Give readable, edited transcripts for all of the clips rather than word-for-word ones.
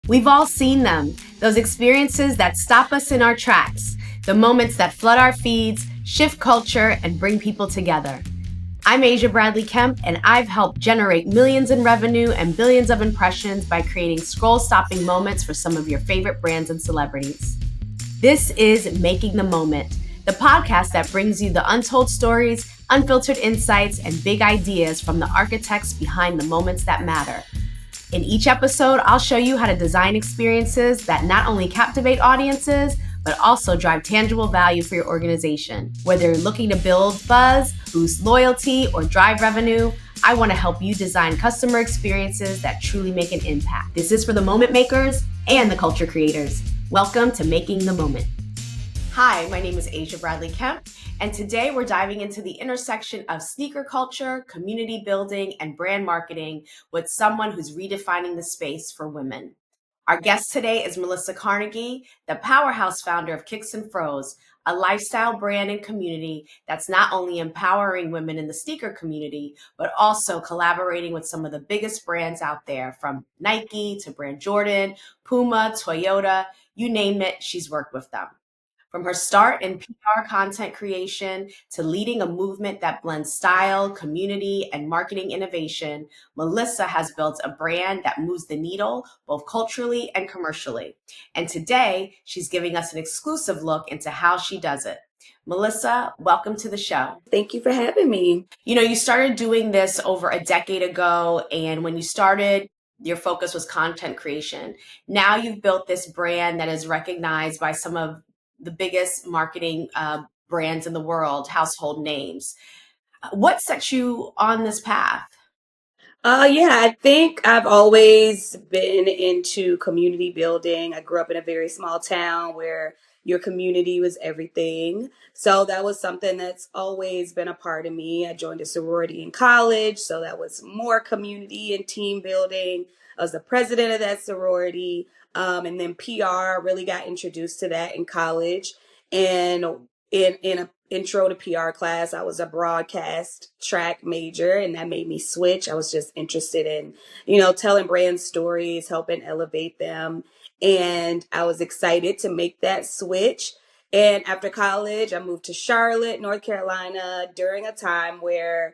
We've all seen them, those experiences that stop us in our tracks, the moments that flood our feeds, shift culture, and bring people together. I'm Asia Bradley Kemp, and I've helped generate millions in revenue and billions of impressions by creating scroll-stopping moments for some of your favorite brands and celebrities. This is Making the Moment, the podcast that brings you the untold stories, unfiltered insights, and big ideas from the architects behind the moments that matter. In each episode, I'll show you how to design experiences that not only captivate audiences, but also drive tangible value for your organization. Whether you're looking to build buzz, boost loyalty, or drive revenue, I want to help you design customer experiences that truly make an impact. This is for the moment makers and the culture creators. Welcome to Making the Moment. Hi, my name is Asia Bradley Kemp, and today we're diving into the intersection of sneaker culture, community building, and brand marketing with someone who's redefining the space for women. Our guest today is Melissa Carnegie, the powerhouse founder of Kicks and Fros, a lifestyle brand and community that's not only empowering women in the sneaker community, but also collaborating with some of the biggest brands out there, from Nike to Brand Jordan, Puma, Toyota, you name it, she's worked with them. From her start in PR content creation to leading a movement that blends style, community, and marketing innovation, Melissa has built a brand that moves the needle both culturally and commercially. And today, she's giving us an exclusive look into how she does it. Melissa, welcome to the show. Thank you for having me. You started doing this over a decade ago, and when you started, your focus was content creation. Now you've built this brand that is recognized by some of the biggest marketing brands in the world, household names. What set you on this path? I think I've always been into community building. I grew up in a very small town where your community was everything. So that was something that's always been a part of me. I joined a sorority in college, so that was more community and team building. I was the president of that sorority. And then PR, really got introduced to that in college. And in a intro to PR class, I was a broadcast track major, and that made me switch. I was just interested in, telling brand stories, helping elevate them. And I was excited to make that switch. And after college, I moved to Charlotte, North Carolina, during a time where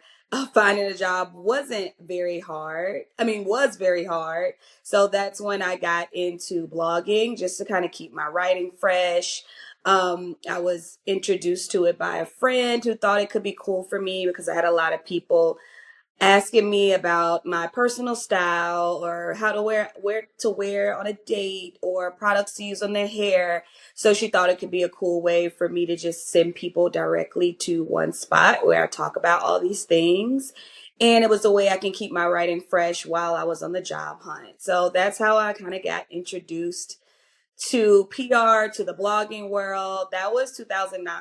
finding a job wasn't very hard. Was very hard. So that's when I got into blogging, just to kind of keep my writing fresh. I was introduced to it by a friend who thought it could be cool for me because I had a lot of people asking me about my personal style or how to where to wear on a date or products to use on their hair. So she thought it could be a cool way for me to just send people directly to one spot where I talk about all these things. And it was a way I can keep my writing fresh while I was on the job hunt. So that's how I kind of got introduced to PR, to the blogging world. That was 2009.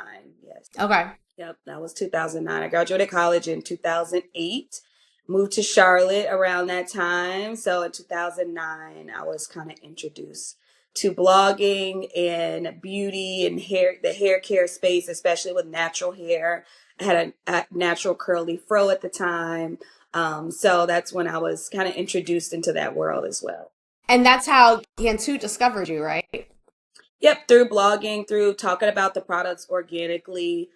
Yes. Okay. Yep, that was 2009. I graduated college in 2008, moved to Charlotte around that time. So in 2009, I was kind of introduced to blogging and beauty and hair, the hair care space, especially with natural hair. I had a natural curly fro at the time. So that's when I was kind of introduced into that world as well. And that's how Yantu discovered you, right? Yep, through blogging, through talking about the products organically,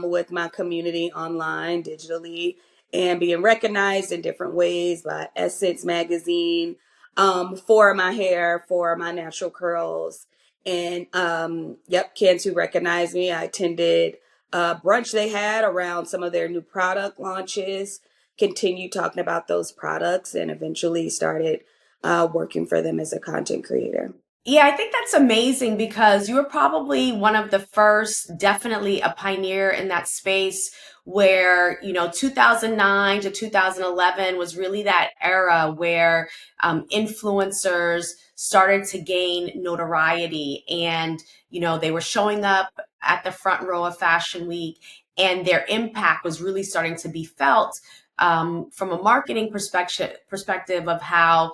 with my community online, digitally, and being recognized in different ways by Essence magazine, for my hair, for my natural curls. And Cantu recognized me. I attended a brunch they had around some of their new product launches, continued talking about those products, and eventually started working for them as a content creator. Yeah, I think that's amazing because you were probably one of the first, definitely a pioneer in that space where, 2009 to 2011 was really that era where influencers started to gain notoriety and, they were showing up at the front row of Fashion Week and their impact was really starting to be felt. From a marketing perspective of how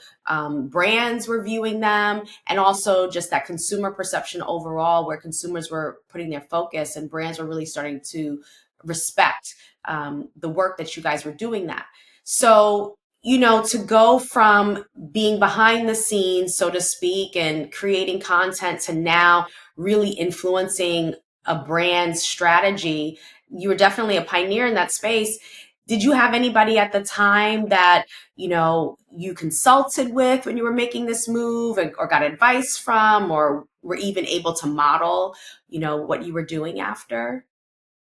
brands were viewing them, and also just that consumer perception overall, where consumers were putting their focus and brands were really starting to respect the work that you guys were doing that. So to go from being behind the scenes, so to speak, and creating content to now really influencing a brand's strategy, you were definitely a pioneer in that space. Did you have anybody at the time that, you consulted with when you were making this move, or got advice from, or were even able to model, what you were doing after?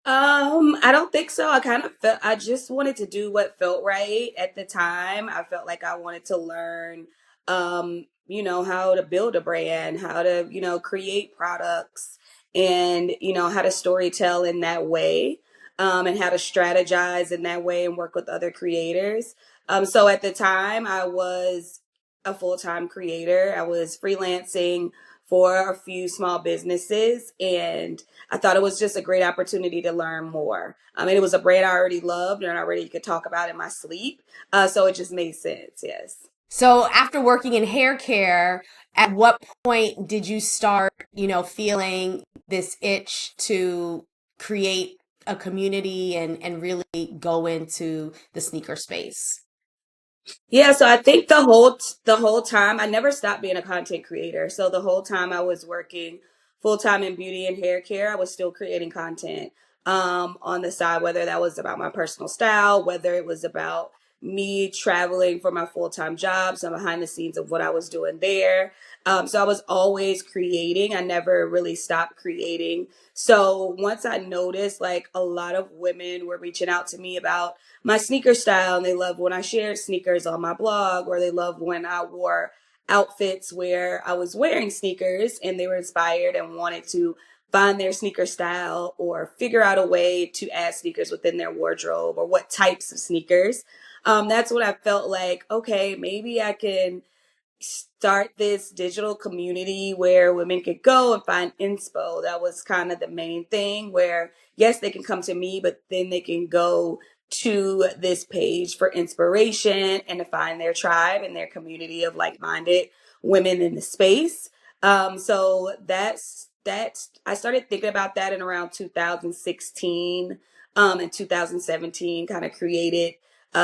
I don't think so. I kind of felt I just wanted to do what felt right at the time. I felt like I wanted to learn, how to build a brand, how to, create products, and how to storytell in that way, and how to strategize in that way and work with other creators. So at the time, I was a full-time creator. I was freelancing for a few small businesses, and I thought it was just a great opportunity to learn more. I mean, it was a brand I already loved and I already could talk about in my sleep. So it just made sense. Yes. So after working in hair care, at what point did you start, feeling this itch to create a community and really go into the sneaker space? Yeah, so I think the whole time I never stopped being a content creator. So the whole time I was working full time in beauty and hair care, I was still creating content on the side, whether that was about my personal style, whether it was about me traveling for my full time job, some behind the scenes of what I was doing there. So I was always creating. I never really stopped creating. So once I noticed like a lot of women were reaching out to me about my sneaker style, and they loved when I shared sneakers on my blog, or they loved when I wore outfits where I was wearing sneakers and they were inspired and wanted to find their sneaker style or figure out a way to add sneakers within their wardrobe or what types of sneakers. That's when I felt like, okay, maybe I can start this digital community where women could go and find inspo. That was kind of the main thing, where yes, they can come to me, but then they can go to this page for inspiration and to find their tribe and their community of like-minded women in the space. So that's I started thinking about that in around 2016, and 2017, kind of created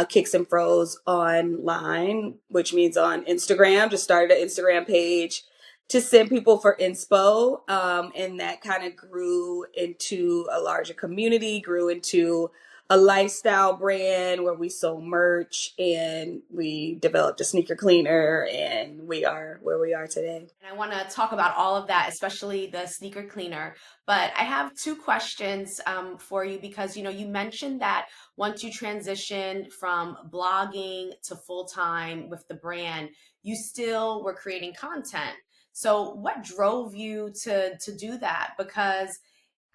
Kicks and Fros online, which means on Instagram. Just started an Instagram page to send people for inspo. And that kind of grew into a larger community, grew into a lifestyle brand where we sold merch and we developed a sneaker cleaner, and we are where we are today. And I want to talk about all of that, especially the sneaker cleaner. But I have two questions for you because you mentioned that once you transitioned from blogging to full time with the brand, you still were creating content. So what drove you to do that? Because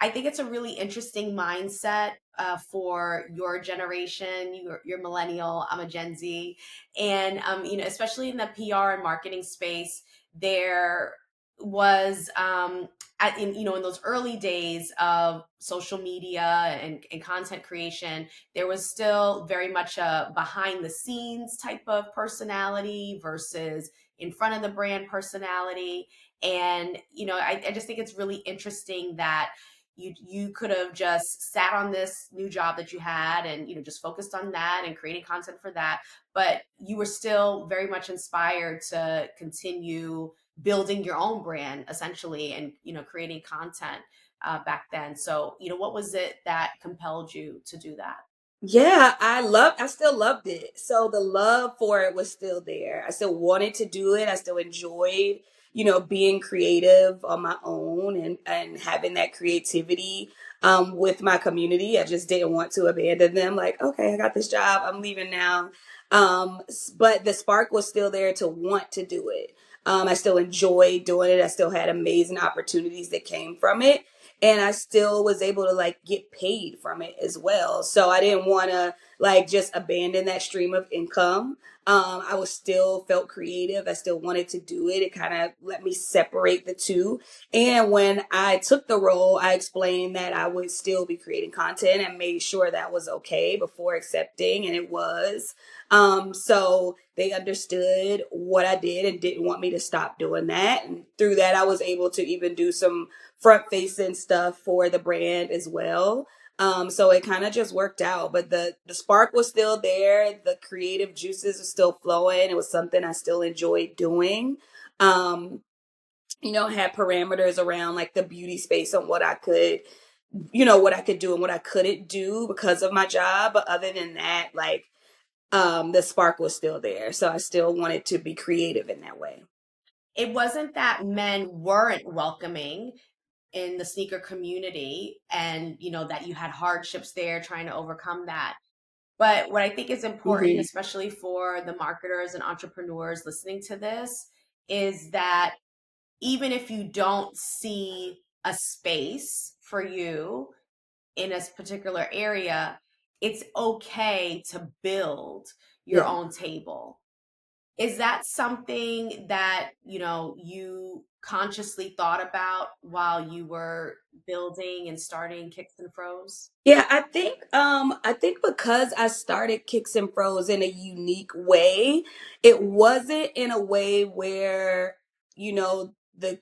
I think it's a really interesting mindset for your generation. You're millennial. I'm a Gen Z, and especially in the PR and marketing space, there was in those early days of social media and content creation, there was still very much a behind the scenes type of personality versus in front of the brand personality. And I just think it's really interesting that you could have just sat on this new job that you had and just focused on that and creating content for that, but you were still very much inspired to continue building your own brand essentially, and creating content back then. So what was it that compelled you to do that? Yeah, I still loved it. So the love for it was still there. I still wanted to do it. I still enjoyed, being creative on my own, and having that creativity with my community. I just didn't want to abandon them. Like, okay, I got this job. I'm leaving now. But the spark was still there to want to do it. I still enjoyed doing it. I still had amazing opportunities that came from it, and I still was able to like get paid from it as well. So I didn't want to like just abandon that stream of income. I was still felt creative. I still wanted to do it. It kind of let me separate the two. And when I took the role, I explained that I would still be creating content and made sure that was okay before accepting, and it was. So they understood what I did and didn't want me to stop doing that. And through that, I was able to even do some front facing stuff for the brand as well. So it kind of just worked out. But the spark was still there. The creative juices are still flowing. It was something I still enjoyed doing. Um, had parameters around like the beauty space and what I could, what I could do and what I couldn't do because of my job. But other than that, like the spark was still there. So I still wanted to be creative in that way. It wasn't that men weren't welcoming in the sneaker community and, that you had hardships there trying to overcome that. But what I think is important, Hmm. especially for the marketers and entrepreneurs listening to this, is that even if you don't see a space for you in a particular area, it's okay to build your Yeah. own table. Is that something that, you consciously thought about while you were building and starting Kicks and Fros? Yeah, I think because I started Kicks and Fros in a unique way, it wasn't in a way where, the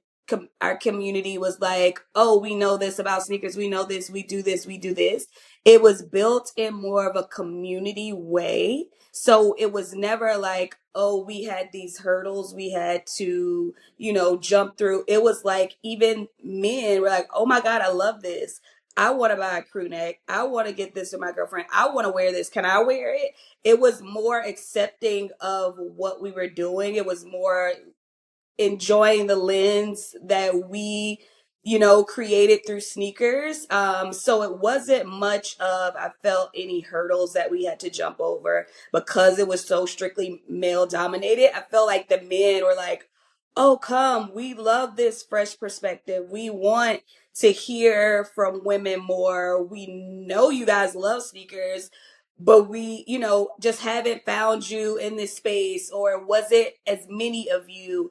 our community was like, "Oh, we know this about sneakers. We know this. We do this. We do this." It was built in more of a community way. So it was never like, "Oh, we had these hurdles we had to, jump through." It was like even men were like, "Oh my God, I love this. I want to buy a crew neck. I want to get this to my girlfriend. I want to wear this. Can I wear it?" It was more accepting of what we were doing. It was more enjoying the lens that we created through sneakers. So it wasn't much of I felt any hurdles that we had to jump over because it was so strictly male dominated. I felt like the men were like, "Oh, come, we love this fresh perspective. We want to hear from women more. We know you guys love sneakers, but we, just haven't found you in this space, or was it as many of you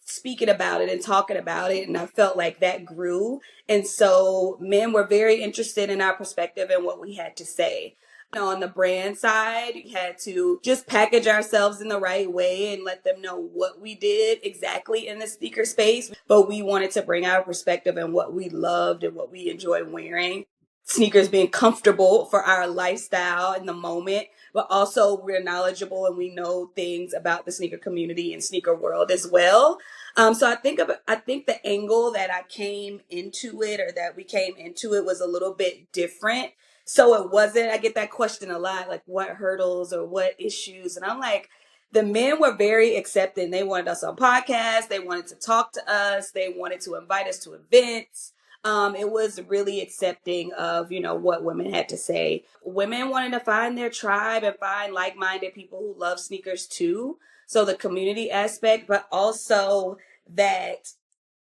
speaking about it and talking about it." And I felt like that grew. And so men were very interested in our perspective and what we had to say. On the brand side, we had to just package ourselves in the right way and let them know what we did exactly in the sneaker space. But we wanted to bring our perspective and what we loved and what we enjoyed wearing. Sneakers being comfortable for our lifestyle in the moment, but also we're knowledgeable and we know things about the sneaker community and sneaker world as well. So I think the angle that I came into it, or that we came into it, was a little bit different. So it wasn't, I get that question a lot, like what hurdles or what issues. And I'm like, the men were very accepting. They wanted us on podcasts. They wanted to talk to us. They wanted to invite us to events. It was really accepting of, what women had to say. Women wanted to find their tribe and find like-minded people who love sneakers too. So the community aspect, but also that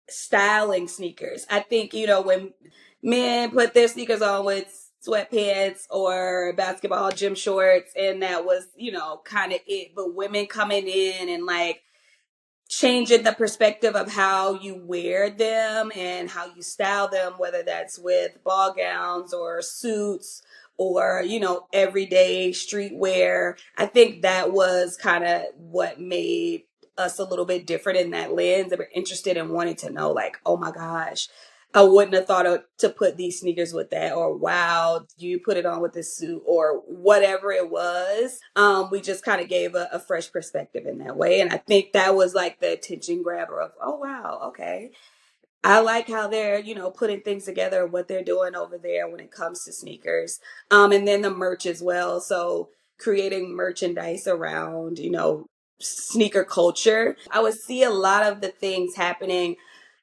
styling sneakers. I think, when men put their sneakers on with sweatpants or basketball gym shorts, and that was, kind of it. But women coming in and like changing the perspective of how you wear them and how you style them, whether that's with ball gowns or suits or, everyday streetwear. I think that was kind of what made us a little bit different in that lens. They were interested in wanting to know, like, "Oh my gosh, I wouldn't have thought to put these sneakers with that," or "Wow, you put it on with this suit," or whatever it was. We just kind of gave a fresh perspective in that way. And I think that was like the attention grabber of, "Oh, wow, okay. I like how they're, putting things together, what they're doing over there when it comes to sneakers." And then the merch as well. So creating merchandise around, sneaker culture. I would see a lot of the things happening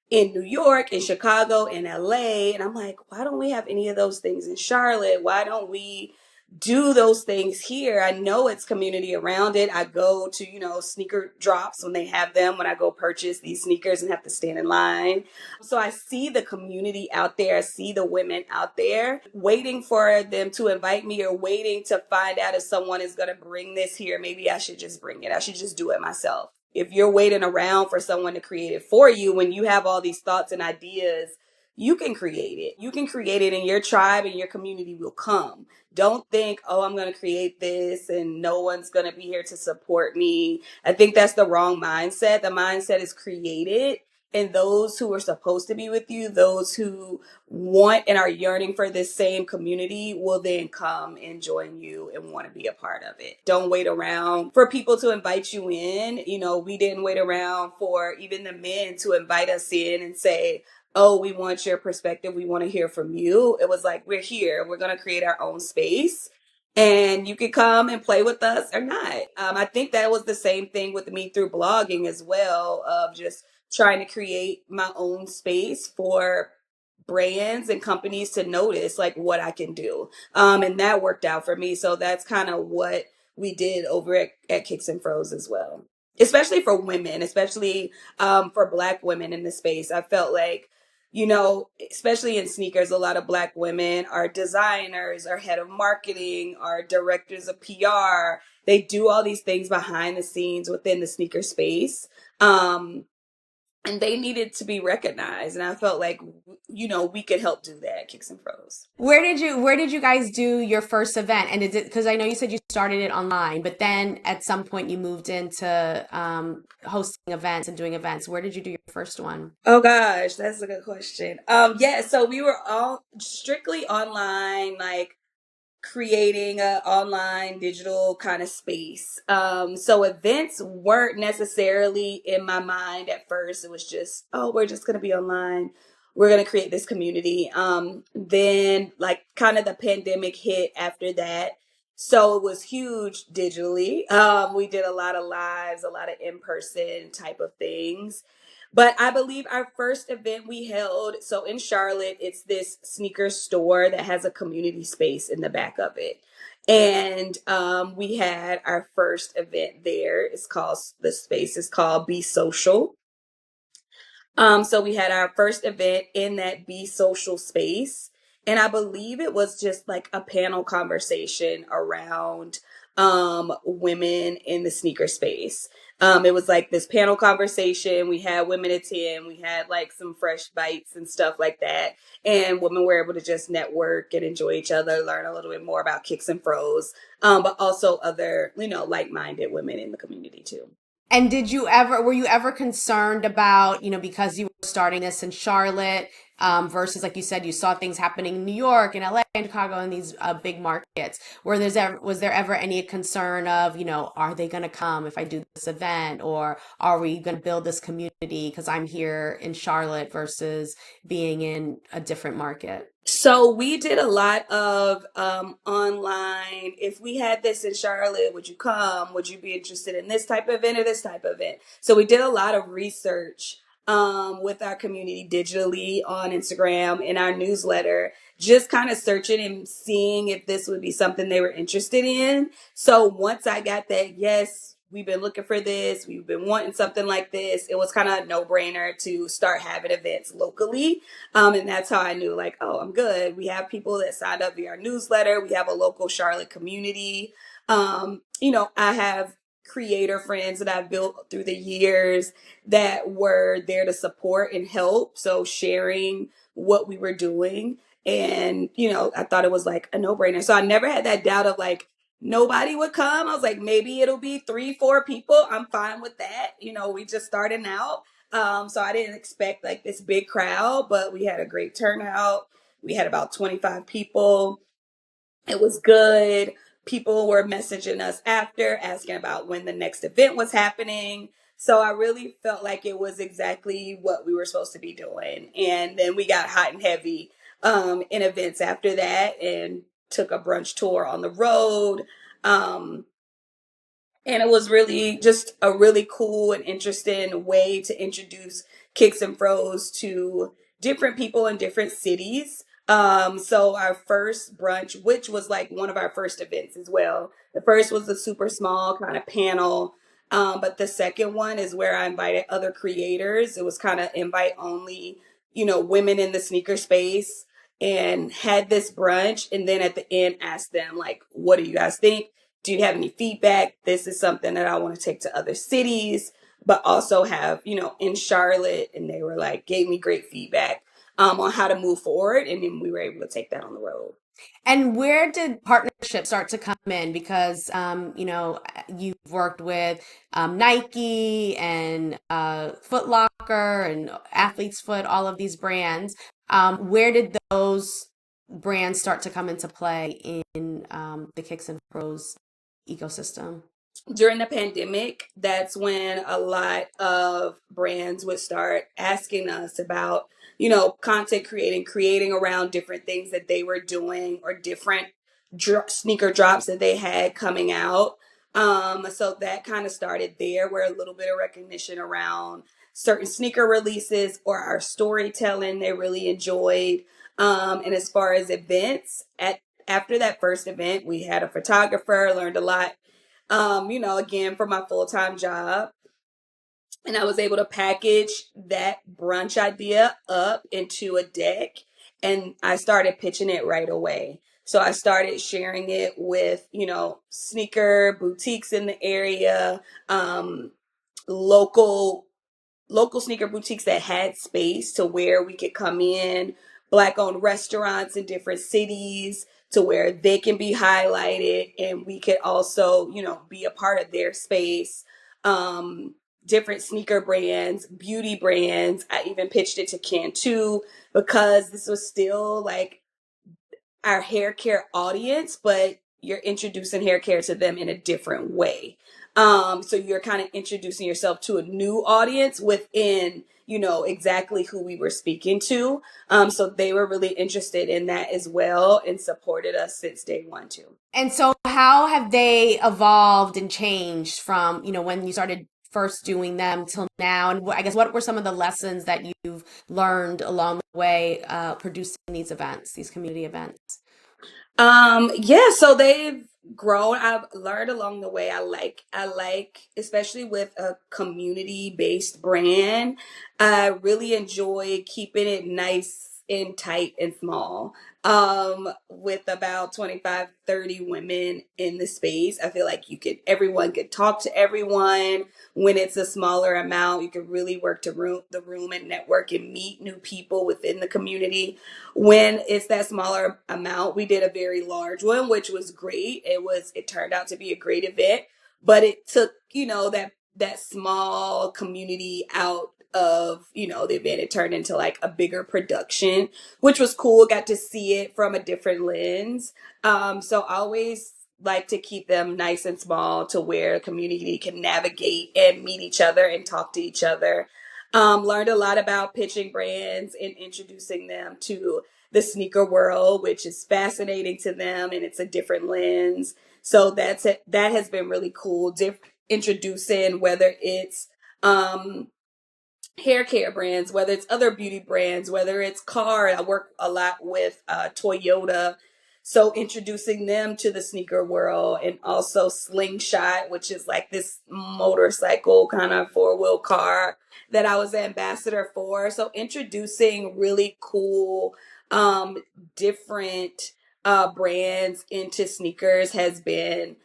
in New York, in Chicago, in LA. And I'm like, why don't we have any of those things in Charlotte? Why don't we do those things here? I know it's community around it. I go to, sneaker drops when they have them, when I go purchase these sneakers and have to stand in line. So I see the community out there. I see the women out there waiting for them to invite me, or waiting to find out if someone is going to bring this here. Maybe I should just bring it. I should just do it myself. If you're waiting around for someone to create it for you, when you have all these thoughts and ideas, you can create it. You can create it, and your tribe and your community will come. Don't think, "Oh, I'm going to create this and no one's going to be here to support me." I think that's the wrong mindset. The mindset is create it And those who are supposed to be with you, those who want and are yearning for this same community, will then come and join you and want to be a part of it. Don't wait around for people to invite you in. You know, we didn't wait around for even the men to invite us in and say, oh, we want your perspective. We want to hear from you. It was like, we're here. We're going to create our own space and you could come and play with us or not. I think that was the same thing with me through blogging as well, of just trying to create my own space for brands and companies to notice like what I can do. And that worked out for me. So that's kind of what we did over at Kicks and Fros as well. Especially for women, especially for Black women in the space. I felt like, you know, especially in sneakers, a lot of Black women are designers, are head of marketing, are directors of PR. They do all these things behind the scenes within the sneaker space. Um, and they needed to be recognized. And I felt like, you know, we could help do that, Kicks and Fros. Where did you guys do your first event? And is it because I know you said you started it online, but then at some point you moved into hosting events and doing events. Where did you do your first one? Oh gosh, that's a good question. Yeah, so we were all strictly online, like creating a online digital kind of space. So events weren't necessarily in my mind at first. It was just, oh, we're just gonna be online. We're gonna create this community. Then like kind of the pandemic hit after that. So it was huge digitally. We did a lot of lives, a lot of in-person type of things. But I believe our first event we held, so in Charlotte, it's this sneaker store that has a community space in the back of it. And we had our first event there. The space is called Be Social. So we had our first event in that Be Social space. And I believe it was just like a panel conversation around women in the sneaker space. It was like this panel conversation. We had women attend. We had like some fresh bites and stuff like that. And women were able to just network and enjoy each other, learn a little bit more about Kicks and Fros, but also other, you know, like-minded women in the community too. And were you ever concerned about, because you were starting this in Charlotte, versus, like you said, you saw things happening in New York and LA and Chicago and these big markets, was there ever any concern of, are they going to come if I do this event, or are we going to build this community because I'm here in Charlotte versus being in a different market? So we did a lot of online. If we had this in Charlotte, would you come? Would you be interested in this type of event or this type of event? So we did a lot of research with our community digitally on Instagram in our newsletter, just kind of searching and seeing if this would be something they were interested in. So once I got that, yes, we've been looking for this, we've been wanting something like this, it was kind of a no brainer to start having events locally. And that's how I knew, like, oh, I'm good. We have people that signed up via our newsletter. We have a local Charlotte community. I have creator friends that I've built through the years that were there to support and help. So sharing what we were doing. And, I thought it was like a no brainer. So I never had that doubt of like, nobody would come. I was like, maybe it'll be 3, 4 people. I'm fine with that. We just starting out. So I didn't expect like this big crowd, but we had a great turnout. We had about 25 people. It was good. People were messaging us after, asking about when the next event was happening. So I really felt like it was exactly what we were supposed to be doing. And then we got hot and heavy in events after that and took a brunch tour on the road. Um, and it was really just a really cool and interesting way to introduce Kicks and Fros to different people in different cities. So our first brunch, which was like one of our first events as well. The first was a super small kind of panel. But the second one is where I invited other creators. It was kind of invite only, women in the sneaker space, and had this brunch. And then at the end, asked them like, what do you guys think? Do you have any feedback? This is something that I want to take to other cities, but also have, in Charlotte. And they were like, gave me great feedback on how to move forward. And then we were able to take that on the road. And where did partnerships start to come in? Because, you've worked with Nike and Foot Locker and Athlete's Foot, all of these brands. Where did those brands start to come into play in the Kicks and Fros ecosystem? During the pandemic, that's when a lot of brands would start asking us about, content creating around different things that they were doing or different sneaker drops that they had coming out. So that kind of started there, where a little bit of recognition around certain sneaker releases or our storytelling they really enjoyed. And as far as events, at after that first event, we had a photographer, learned a lot, again, for my full time job. And I was able to package that brunch idea up into a deck, and I started pitching it right away. So I started sharing it with, sneaker boutiques in the area, local sneaker boutiques that had space to where we could come in, black owned restaurants in different cities to where they can be highlighted and we could also, be a part of their space. Um, Different sneaker brands, beauty brands. I even pitched it to Cantu because this was still like our hair care audience, but you're introducing hair care to them in a different way. So you're kind of introducing yourself to a new audience within, exactly who we were speaking to. So they were really interested in that as well and supported us since day one too. And so, how have they evolved and changed from, when you started first doing them till now? And I guess what were some of the lessons that you've learned along the way producing these events, these community events? Yeah, so they've grown. I've learned along the way. I like, especially with a community-based brand, I really enjoy keeping it nice and tight and small. With about 25, 30 women in the space, I feel like everyone could talk to everyone. When it's a smaller amount, you could really work to the room and network and meet new people within the community. When it's that smaller amount, we did a very large one, which was great. It turned out to be a great event, but it took, that small community out of, the event. It turned into like a bigger production, which was cool. Got to see it from a different lens. So I always like to keep them nice and small to where the community can navigate and meet each other and talk to each other. Learned a lot about pitching brands and introducing them to the sneaker world, which is fascinating to them, and it's a different lens. So that's it. That has been really cool. Introducing whether it's um, hair care brands, whether it's other beauty brands, whether it's car. I work a lot with Toyota. So introducing them to the sneaker world, and also Slingshot, which is like this motorcycle kind of four-wheel car that I was the ambassador for. So introducing really cool, um, different brands into sneakers has been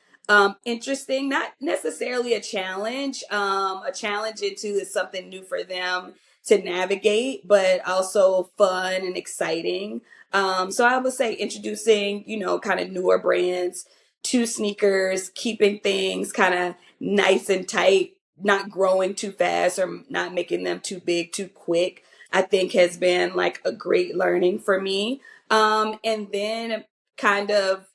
interesting, not necessarily a challenge. A challenge into is something new for them to navigate, but also fun and exciting. So I would say introducing, kind of newer brands to sneakers, keeping things kind of nice and tight, not growing too fast or not making them too big too quick, I think has been like a great learning for me. And then kind of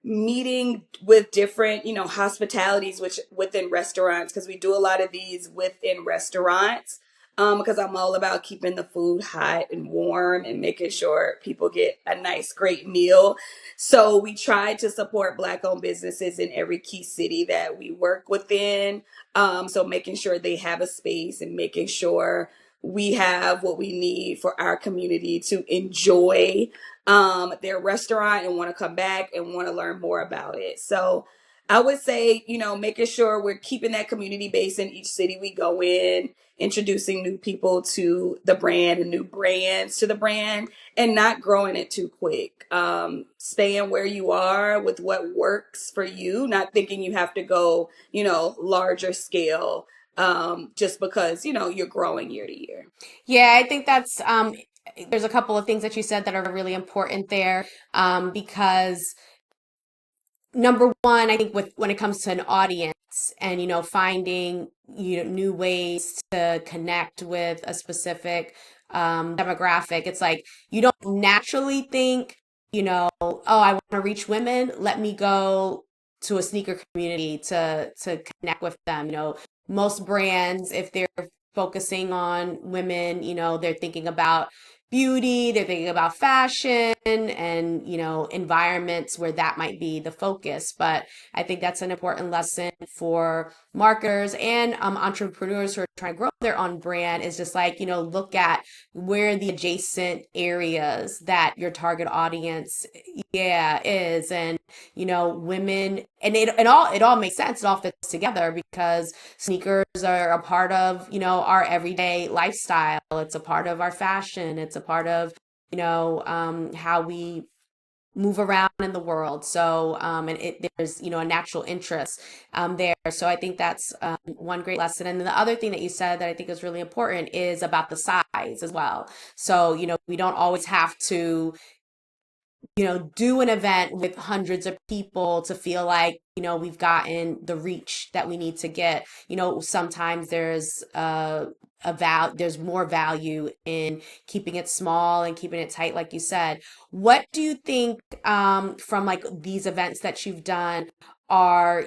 meeting with different, hospitalities, which within restaurants, because we do a lot of these within restaurants. Because I'm all about keeping the food hot and warm and making sure people get a nice, great meal. So we try to support Black owned businesses in every key city that we work within. So making sure they have a space and making sure we have what we need for our community to enjoy their restaurant and want to come back and want to learn more about it. So I would say, making sure we're keeping that community base in each city we go in, introducing new people to the brand and new brands to the brand, and not growing it too quick. Staying where you are with what works for you, not thinking you have to go, larger scale just because, you're growing year to year. Yeah, I think that's there's a couple of things that you said that are really important there, because number one, I think with when it comes to an audience and finding new ways to connect with a specific demographic, it's like you don't naturally think, oh, I want to reach women. Let me go to a sneaker community to connect with them. Most brands, if they're focusing on women, they're thinking about beauty, they're thinking about fashion and, environments where that might be the focus. But I think that's an important lesson for marketers and entrepreneurs who are trying to grow their own brand is just like, look at where the adjacent areas that your target audience, yeah, is. And, women, and it all makes sense. It all fits together because sneakers are a part of, our everyday lifestyle. It's a part of our fashion. It's a part of, how we move around in the world. So, and there's, a natural interest there. So I think that's one great lesson. And then the other thing that you said that I think is really important is about the size as well. So, we don't always have to do an event with hundreds of people to feel like, we've gotten the reach that we need to get. Sometimes there's more value in keeping it small and keeping it tight, like you said. What do you think, from like these events that you've done are,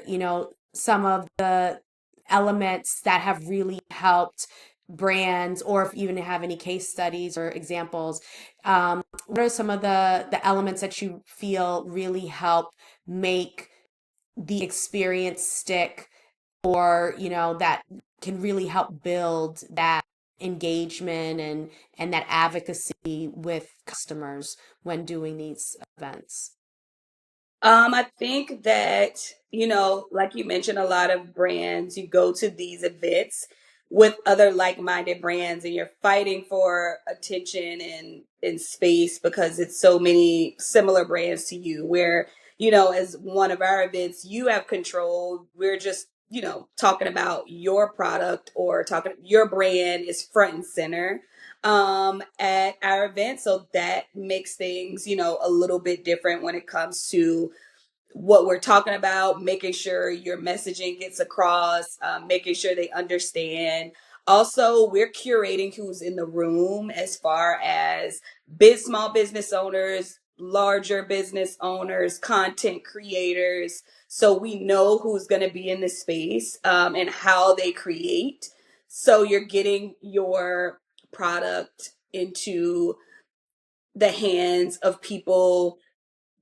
some of the elements that have really helped brands, or if you even have any case studies or examples, what are some of the elements that you feel really help make the experience stick, or that can really help build that engagement and that advocacy with customers when doing these events? I think that, like you mentioned, a lot of brands, you go to these events with other like-minded brands and you're fighting for attention and space because it's so many similar brands to you where, as one of our events, you have control. We're just, talking about your product or talking your brand is front and center at our event. So that makes things, a little bit different when it comes to what we're talking about, making sure your messaging gets across, making sure they understand. Also, we're curating who's in the room as far as small business owners, larger business owners, content creators. So we know who's going to be in this space and how they create. So you're getting your product into the hands of people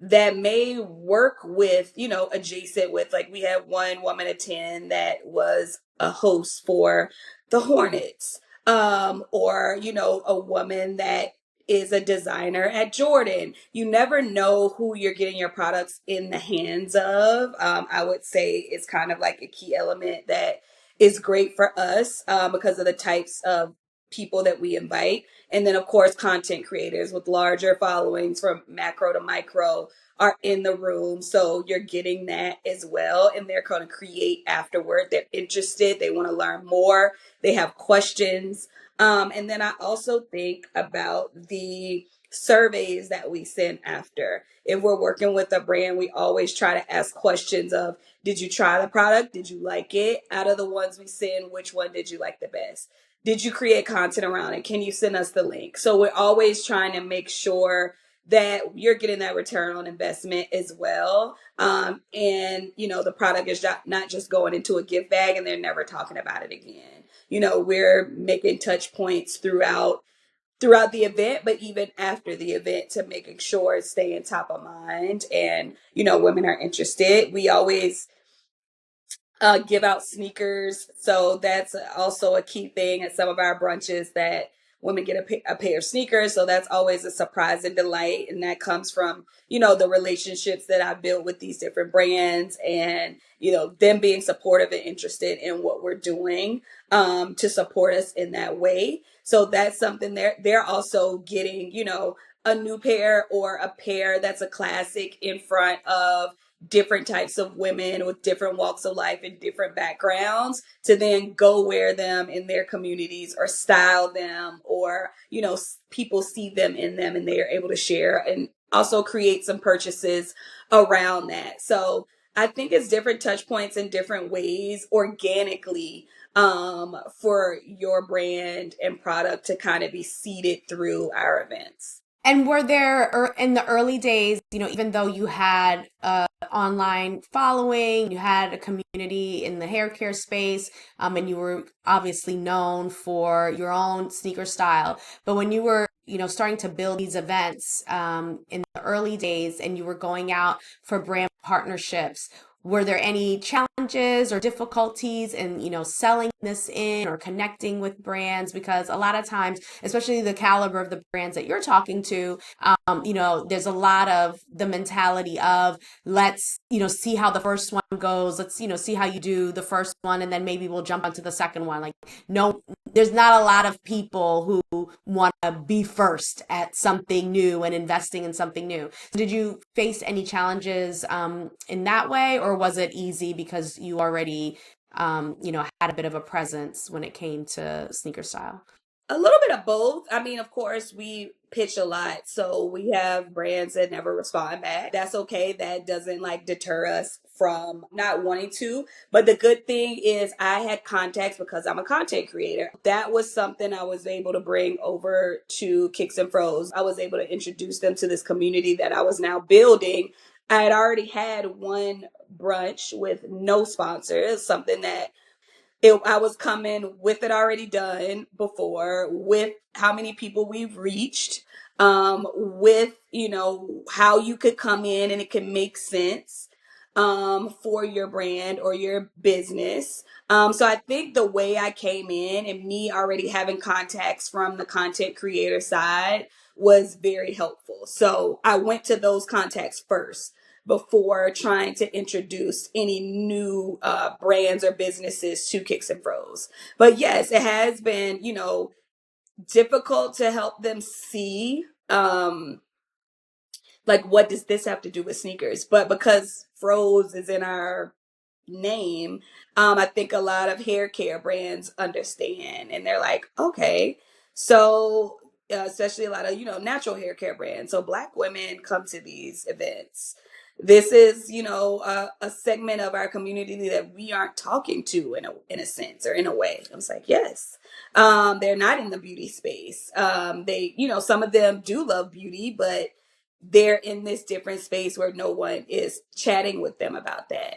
that may work with, adjacent with, like we had one woman attend that was a host for the Hornets, or, a woman that is a designer at Jordan. You never know who you're getting your products in the hands of. I would say it's kind of like a key element that is great for us because of the types of people that we invite. And then, of course, content creators with larger followings from macro to micro are in the room. So you're getting that as well. And they're going to create afterward. They're interested. They want to learn more. They have questions. And then I also think about the surveys that we send after. If we're working with a brand, we always try to ask questions of, did you try the product? Did you like it? Out of the ones we send, which one did you like the best? Did you create content around it? Can you send us the link? So we're always trying to make sure that you're getting that return on investment as well. And, the product is not just going into a gift bag and they're never talking about it again. We're making touch points throughout the event, but even after the event to making sure it's staying top of mind and, women are interested. We always give out sneakers. So that's also a key thing at some of our brunches that women get a pair of sneakers. So that's always a surprise and delight. And that comes from, the relationships that I've built with these different brands and, them being supportive and interested in what we're doing to support us in that way. So that's something they're also getting, a new pair or a pair that's a classic in front of different types of women with different walks of life and different backgrounds to then go wear them in their communities or style them, or people see them in them and they are able to share and also create some purchases around that. So I think it's different touch points in different ways organically, for your brand and product to kind of be seeded through our events. And were there, in the early days, even though you had a online following, you had a community in the hair care space, and you were obviously known for your own sneaker style, but when you were, starting to build these events, in the early days, and you were going out for brand partnerships, were there any challenges or difficulties in, selling this in or connecting with brands? Because a lot of times, especially the caliber of the brands that you're talking to, there's a lot of the mentality of let's, see how the first one goes. Let's, see how you do the first one, and then maybe we'll jump onto the second one. Like, no, there's not a lot of people who want to be first at something new and investing in something new. Did you face any challenges in that way, or was it easy because you already, had a bit of a presence when it came to sneaker style? A little bit of both. I mean, of course, we pitch a lot, so we have brands that never respond back. That's okay. That doesn't like deter us from not wanting to. But the good thing is, I had contacts because I'm a content creator. That was something I was able to bring over to Kicks and Fros. I was able to introduce them to this community that I was now building. I had already had one brunch with no sponsors, something that I was coming with it already done before, with how many people we've reached, with, how you could come in and it can make sense, for your brand or your business. So I think the way I came in and me already having contacts from the content creator side was very helpful. So I went to those contacts first before trying to introduce any new brands or businesses to Kicks and Fros. But yes, it has been, difficult to help them see, like, what does this have to do with sneakers? But because Fros is in our name, I think a lot of hair care brands understand and they're like, okay, so especially a lot of, natural hair care brands. So Black women come to these events. This is, a segment of our community that we aren't talking to in a sense or in a way. I was like, yes, they're not in the beauty space. They, some of them do love beauty, but they're in this different space where no one is chatting with them about that.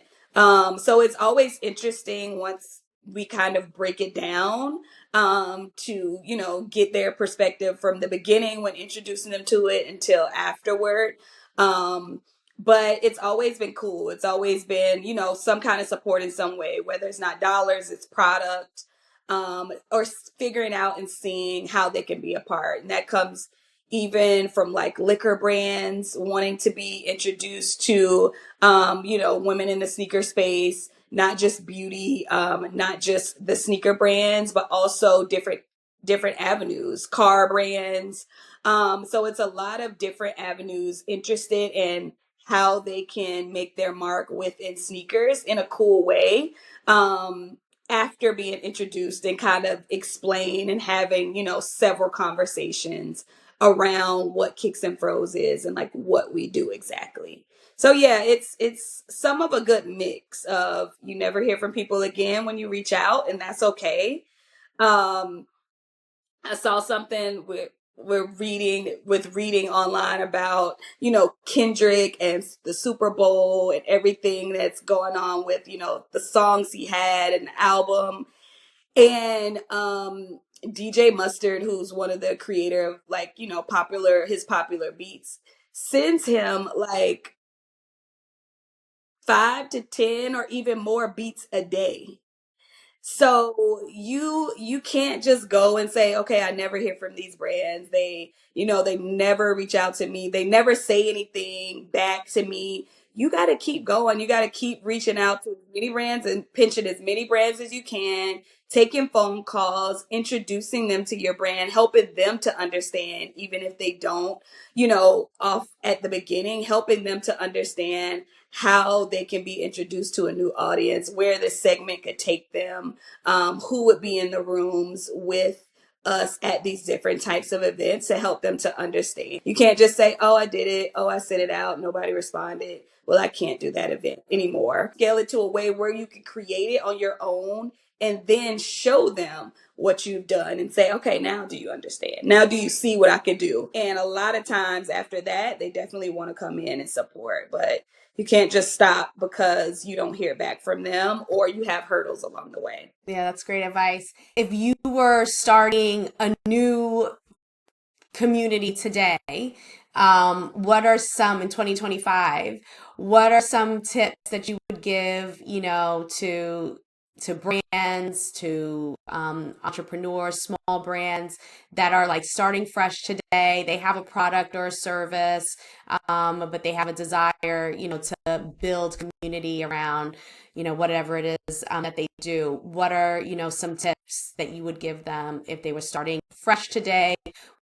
So it's always interesting once we kind of break it down, to, get their perspective from the beginning when introducing them to it until afterward. Um, but it's always been cool. It's always been, some kind of support in some way, whether it's not dollars, it's product, or figuring out and seeing how they can be a part. And that comes even from like liquor brands wanting to be introduced to, women in the sneaker space, not just beauty, not just the sneaker brands, but also different avenues, car brands. So it's a lot of different avenues interested in how they can make their mark within sneakers in a cool way. After being introduced and kind of explain and having, several conversations around what Kicks and Fros is and like what we do exactly. So yeah, it's some of a good mix of you never hear from people again when you reach out, and that's okay. Um, I saw something with reading online about, Kendrick and the Super Bowl and everything that's going on with, the songs he had and the album. And DJ Mustard, who's one of the creator of like, popular beats, sends him like 5 to 10 or even more beats a day. So you can't just go and say, okay, I never hear from these brands. They never reach out to me. They never say anything back to me. You got to keep going. You got to keep reaching out to as many brands and pinching as many brands as you can. taking phone calls, introducing them to your brand, helping them to understand, even if they don't, off at the beginning, helping them to understand how they can be introduced to a new audience, where this segment could take them, who would be in the rooms with us at these different types of events to help them to understand. You can't just say, oh, I did it. Oh, I sent it out. Nobody responded. Well, I can't do that event anymore. Scale it to a way where you can create it on your own and then show them what you've done and say, okay, now do you understand? Now do you see what I can do? And a lot of times after that, they definitely want to come in and support. But you can't just stop because you don't hear back from them or you have hurdles along the way. Yeah, that's great advice. If you were starting a new community today, what are some in 2025? What are some tips that you would give, to brands, to entrepreneurs, small brands that are like starting fresh today? They have a product or a service, but they have a desire, to build community around, whatever it is that they do. What are, some tips that you would give them if they were starting fresh today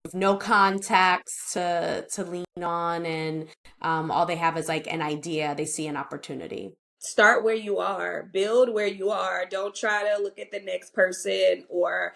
with no contacts to lean on, and all they have is like an idea, they see an opportunity? Start where you are, build where you are. Don't try to look at the next person or,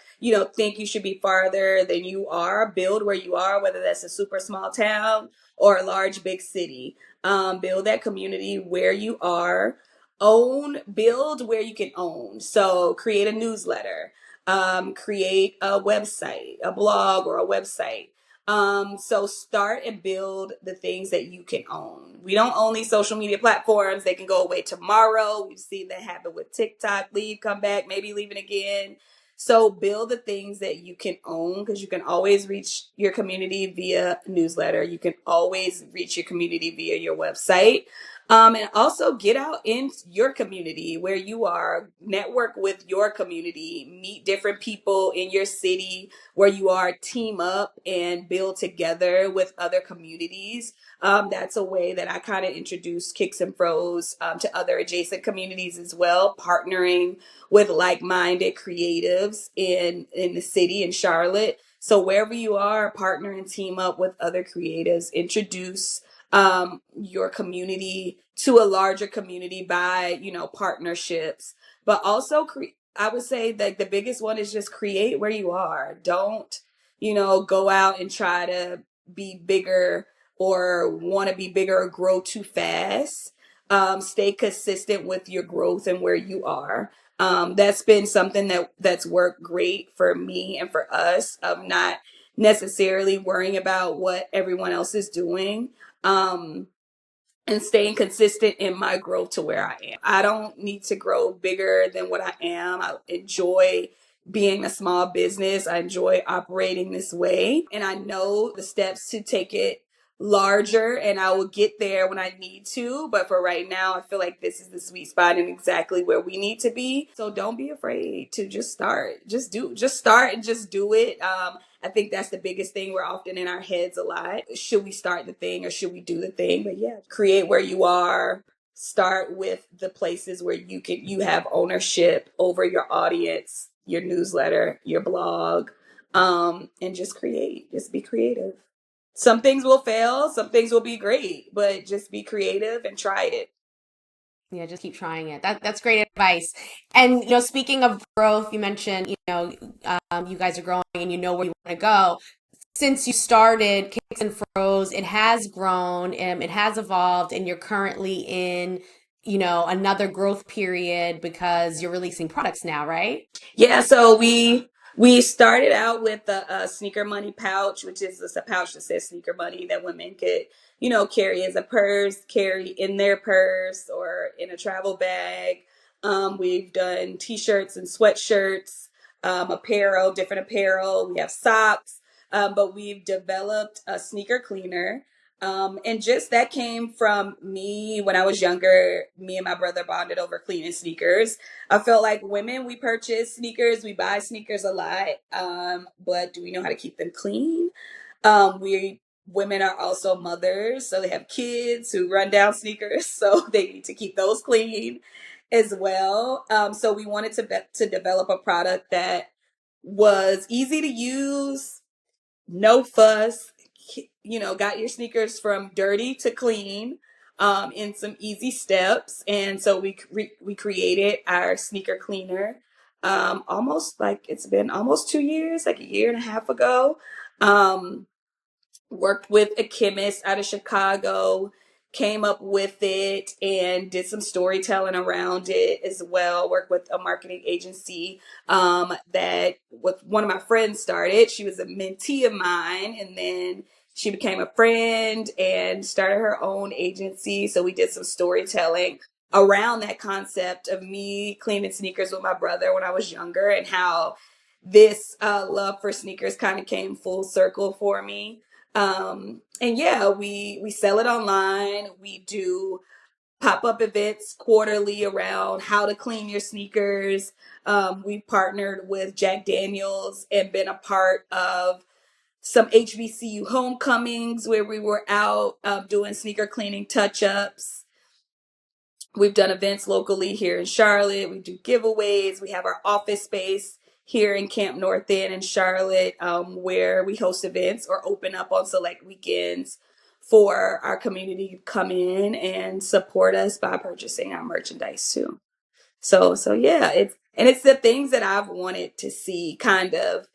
think you should be farther than you are. Build where you are, whether that's a super small town or a large big city. Build that community where you are. Build where you can own. So create a newsletter, create a website, a blog or a website. So start and build the things that you can own. We don't own these social media platforms. They can go away tomorrow. We've seen that happen with TikTok, leave, come back, maybe leaving again. So build the things that you can own, because you can always reach your community via newsletter. You can always reach your community via your website. And also get out in your community where you are, network with your community, meet different people in your city where you are, team up and build together with other communities. That's a way that I kind of introduced Kicks and Fros to other adjacent communities as well, partnering with like-minded creatives in the city in Charlotte. So wherever you are, partner and team up with other creatives, introduce your community to a larger community by, partnerships, but also I would say that the biggest one is just create where you are. Don't, go out and try to be bigger or want to be bigger or grow too fast. Stay consistent with your growth and where you are. That's been something that's worked great for me and for us, of not necessarily worrying about what everyone else is doing. Um, and staying consistent in my growth to where I am. I don't need to grow bigger than what I am. I enjoy being a small business. I enjoy operating this way. And I know the steps to take it larger, and I will get there when I need to. But for right now, I feel like this is the sweet spot and exactly where we need to be. So don't be afraid to just start. Just start and just do it. I think that's the biggest thing. We're often in our heads a lot. Should we start the thing or should we do the thing? But yeah, create where you are. Start with the places where you have ownership over your audience, your newsletter, your blog, and just create. Just be creative. Some things will fail, some things will be great, but just be creative and try it. Yeah, just keep trying it. That's great advice. And speaking of growth, you mentioned you guys are growing and you know where you want to go. Since you started Kicks and Fros, it has grown, it has evolved, and you're currently in another growth period because you're releasing products now, right? Yeah, so we started out with a sneaker money pouch, which is just a pouch that says sneaker money that women could, carry as a purse, carry in their purse or in a travel bag. We've done t-shirts and sweatshirts, apparel, different apparel. We have socks, but we've developed a sneaker cleaner. And just that came from me when I was younger. Me and my brother bonded over cleaning sneakers. I felt like women, we purchase sneakers, we buy sneakers a lot, but do we know how to keep them clean? We Women are also mothers, so they have kids who run down sneakers, so they need to keep those clean. as well. So we wanted to develop a product that was easy to use, no fuss, got your sneakers from dirty to clean in some easy steps. And so we created our sneaker cleaner almost like it's been almost 2 years, like a year and a half ago. Um, Worked with a chemist out of Chicago, came up with it and did some storytelling around it as well. Worked with a marketing agency that one of my friends started. She was a mentee of mine, and then she became a friend and started her own agency. So we did some storytelling around that concept of me cleaning sneakers with my brother when I was younger, and how this love for sneakers kind of came full circle for me. And yeah, we sell it online. We do pop-up events quarterly around how to clean your sneakers. We partnered with Jack Daniels and been a part of some HBCU homecomings where we were out doing sneaker cleaning touch-ups. We've done events locally here in Charlotte. We do giveaways. We have our office space here in Camp North End in Charlotte, where we host events or open up on select weekends for our community to come in and support us by purchasing our merchandise too. So yeah, it's the things that I've wanted to see kind of.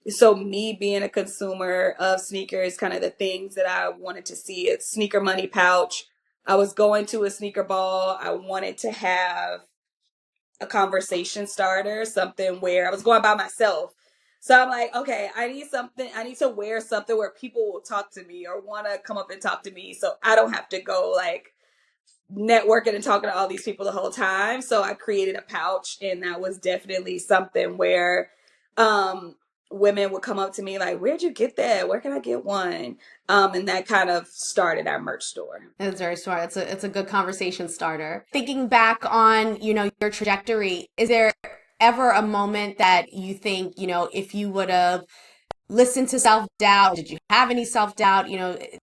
So me being a consumer of sneakers, kind of the things that I wanted to see. It's sneaker money pouch. I was going to a sneaker ball. I wanted to have a conversation starter, something where I was going by myself. So I'm like, okay, I need something. I need to wear something where people will talk to me or want to come up and talk to me. So I don't have to go like networking and talking to all these people the whole time. So I created a pouch, and that was definitely something where um women would come up to me like, where'd you get that? Where can I get one? And that kind of started our merch store. It's very smart. It's a good conversation starter. Thinking back on, your trajectory, is there ever a moment that you think, if you would have listened to self-doubt, did you have any self-doubt?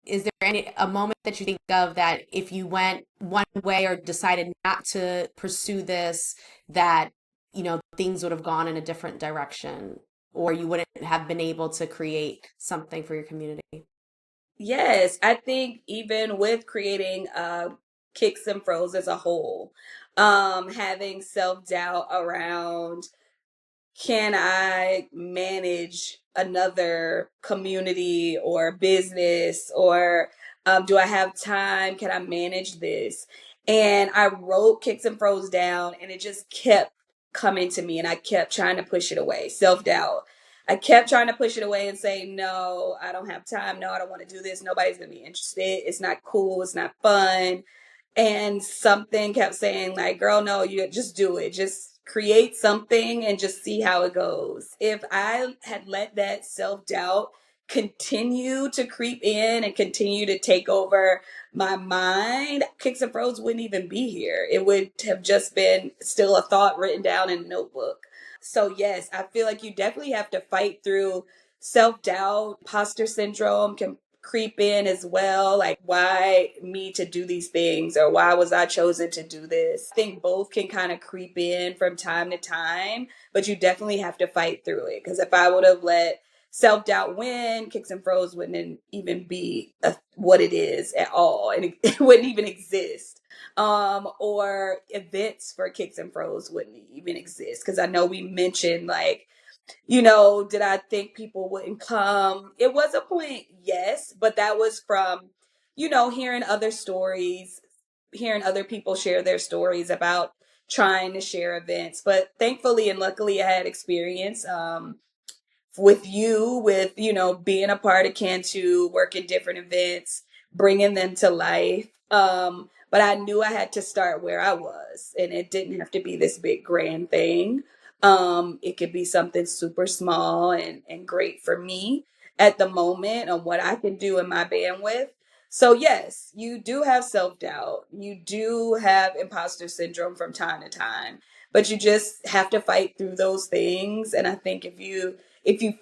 Is there any a moment that you think of that if you went one way or decided not to pursue this, that, things would have gone in a different direction, or you wouldn't have been able to create something for your community? Yes, I think even with creating Kicks and Fros as a whole, having self-doubt around, can I manage another community or business, or do I have time? Can I manage this? And I wrote Kicks and Fros down, and it just kept coming to me, and I kept trying to push it away. Self doubt. I kept trying to push it away and say, no, I don't have time. No, I don't want to do this. Nobody's going to be interested. It's not cool. It's not fun. And something kept saying like, girl, no, you just do it. Just create something and just see how it goes. If I had let that self-doubt continue to creep in and continue to take over my mind, Kicks and Fros wouldn't even be here. It would have just been still a thought written down in a notebook. So yes, I feel like you definitely have to fight through self-doubt. Imposter syndrome can creep in as well. Like, why me to do these things, or why was I chosen to do this? I think both can kind of creep in from time to time, but you definitely have to fight through it. Because if I would have let self doubt win, Kicks and Fros wouldn't even be what it is at all, and it wouldn't even exist. Or events for Kicks and Fros wouldn't even exist, because I know we mentioned like, did I think people wouldn't come? It was a point, yes, but that was from, hearing other stories, hearing other people share their stories about trying to share events. But thankfully and luckily, I had experience with you, with, being a part of Cantu, working different events, bringing them to life. But I knew I had to start where I was, and it didn't have to be this big grand thing. It could be something super small and great for me at the moment on what I can do in my bandwidth. So yes, you do have self-doubt. You do have imposter syndrome from time to time, but you just have to fight through those things. And I think if you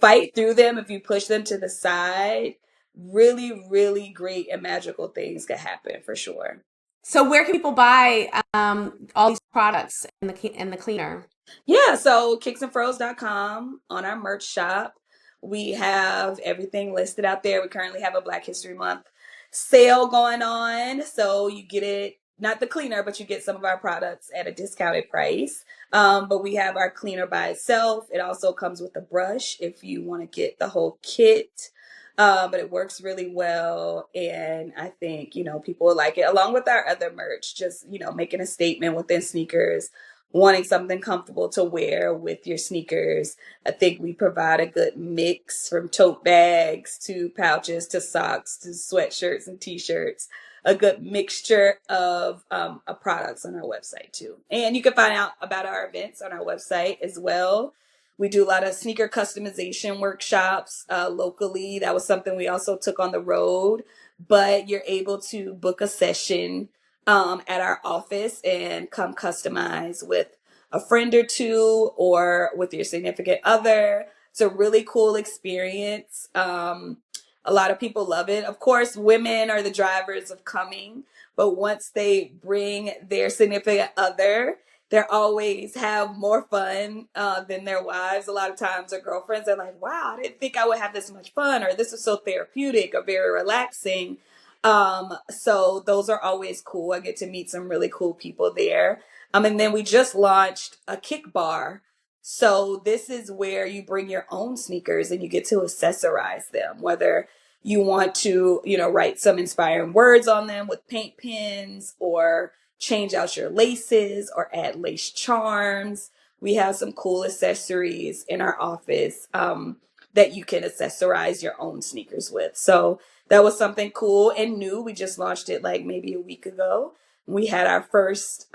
fight through them, if you push them to the side, really, really great and magical things could happen for sure. So where can people buy all these products in the cleaner? Yeah, so kicksandfros.com on our merch shop. We have everything listed out there. We currently have a Black History Month sale going on. So you get it, not the cleaner, but you get some of our products at a discounted price. But we have our cleaner by itself. It also comes with a brush if you want to get the whole kit. But it works really well. And I think, people will like it along with our other merch, just, making a statement within sneakers, wanting something comfortable to wear with your sneakers. I think we provide a good mix from tote bags to pouches to socks to sweatshirts and t-shirts. A good mixture of products on our website too. And you can find out about our events on our website as well. We do a lot of sneaker customization workshops locally. That was something we also took on the road, but you're able to book a session at our office and come customize with a friend or two or with your significant other. It's a really cool experience. A lot of people love it. Of course, women are the drivers of coming, but once they bring their significant other, they always have more fun than their wives. A lot of times, their girlfriends are like, "Wow, I didn't think I would have this much fun," or "This is so therapeutic," or very relaxing. So those are always cool. I get to meet some really cool people there. And then we just launched a kick bar. So this is where you bring your own sneakers and you get to accessorize them, whether you want to, write some inspiring words on them with paint pens or change out your laces or add lace charms. We have some cool accessories in our office that you can accessorize your own sneakers with. So that was something cool and new. We just launched it like maybe a week ago. We had our first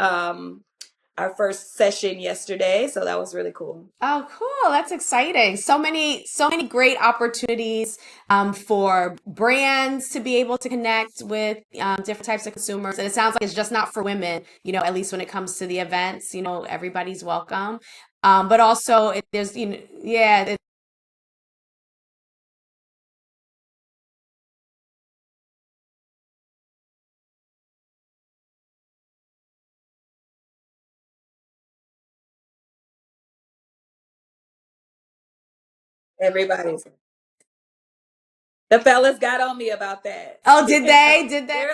session yesterday, so that was really cool. Oh, cool. That's exciting. So many great opportunities for brands to be able to connect with different types of consumers. And it sounds like it's just not for women, at least when it comes to the events, everybody's welcome. But also there's, yeah, Everybody's The fellas got on me about that. oh, did they? Did they?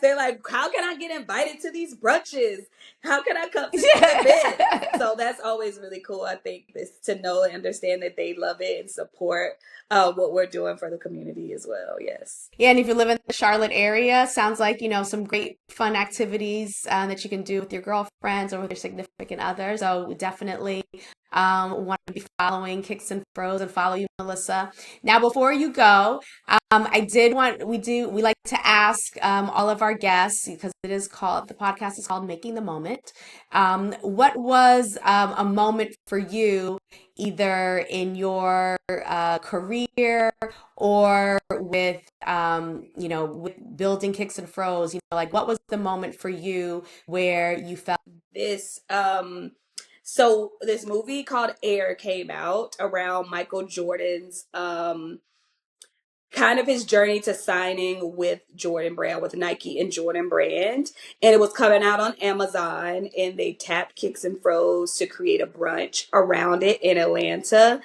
They're like, how can I get invited to these brunches? How can I come to these events? So that's always really cool. I think this to know and understand that they love it and support what we're doing for the community as well. Yes. Yeah, and if you live in the Charlotte area, sounds like, some great fun activities that you can do with your girlfriends or with your significant others. So we definitely want to be following Kicks and Fros and follow you, Melissa. Now, before you go, we like to ask all of our guests, because the podcast is called Making the Moment. What was a moment for you, either in your career or with building Kicks and Fros, like what was the moment for you where you felt This so this movie called Air came out around Michael Jordan's kind of his journey to signing with Jordan Brand, with Nike and Jordan Brand. And it was coming out on Amazon, and they tapped Kicks and Fros to create a brunch around it in Atlanta.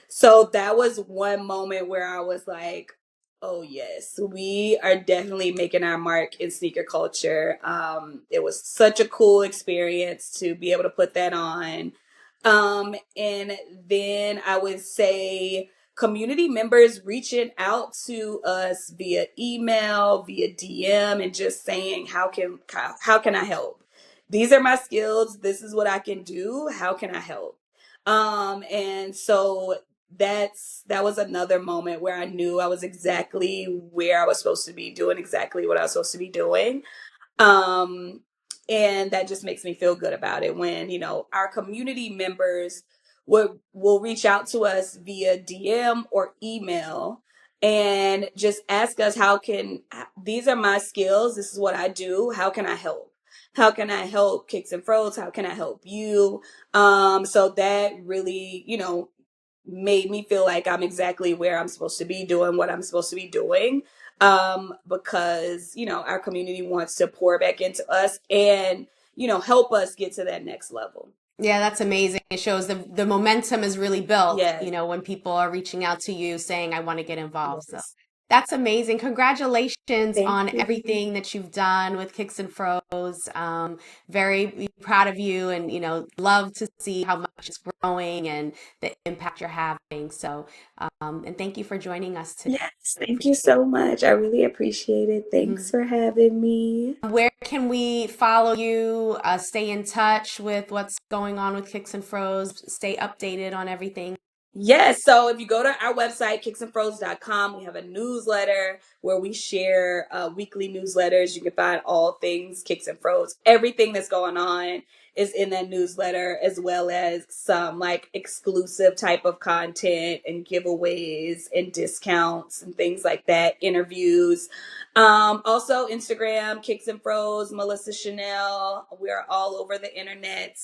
So that was one moment where I was like, oh, yes, we are definitely making our mark in sneaker culture. It was such a cool experience to be able to put that on. And then I would say, community members reaching out to us via email, via DM, and just saying, how can I help? These are my skills. This is what I can do. How can I help? And so that was another moment where I knew I was exactly where I was supposed to be, doing exactly what I was supposed to be doing. Um, and that just makes me feel good about it when, our community members will reach out to us via DM or email and just ask us, these are my skills. This is what I do. How can I help? How can I help Kicks and Fros? How can I help you? So that really, made me feel like I'm exactly where I'm supposed to be doing what I'm supposed to be doing. Because, our community wants to pour back into us and, help us get to that next level. Yeah, that's amazing. It shows the momentum is really built, Yes. when people are reaching out to you saying, I want to get involved. So Yes. that's amazing. Congratulations Thank on you. everything that you've done with Kicks and Fros. Very proud of you and, love to see how much it's growing and the impact you're having. So, and thank you for joining us today. Yes, thank you Appreciate so much. I really appreciate it. it. Thanks for having me. Where can we follow you, stay in touch with what's going on with Kicks and Fros, stay updated on everything? Yes, so if you go to our website, kicksandfros.com, we have a newsletter where we share weekly newsletters. You can find all things Kicks and Fros. Everything that's going on is in that newsletter, as well as some like exclusive type of content and giveaways and discounts and things like that, interviews. Also Instagram, Kicks and Fros, Melissa Chanel. We're all over the internet.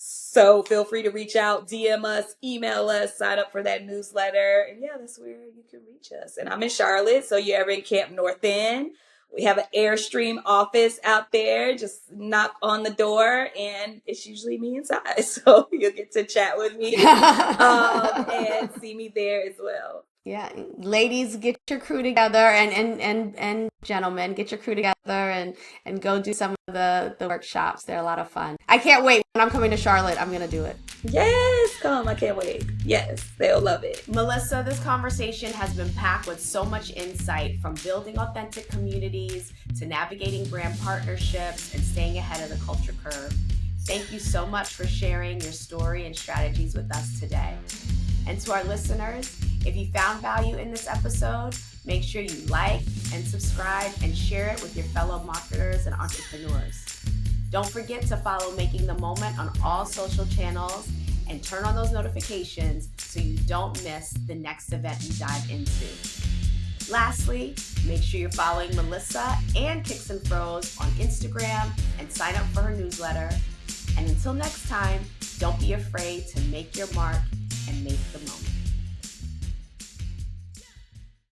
So feel free to reach out, DM us, email us, sign up for that newsletter. And yeah, that's where you can reach us. And I'm in Charlotte, so you're ever in Camp North End. We have an Airstream office out there. Just knock on the door, and it's usually me inside. So you'll get to chat with me and see me there as well. Yeah, ladies, get your crew together, and gentlemen, get your crew together and go do some of the workshops. They're a lot of fun. I can't wait. When I'm coming to Charlotte, I'm gonna do it. Yes, come. I can't wait. Yes, they'll love it. Melissa, this conversation has been packed with so much insight, from building authentic communities to navigating brand partnerships and staying ahead of the culture curve. Thank you so much for sharing your story and strategies with us today. And to our listeners, if you found value in this episode, make sure you like and subscribe and share it with your fellow marketers and entrepreneurs. Don't forget to follow Making the Moment on all social channels and turn on those notifications so you don't miss the next event we dive into. Lastly, make sure you're following Melissa and Kicks and Fros on Instagram and sign up for her newsletter. And until next time, don't be afraid to make your mark and make the moment.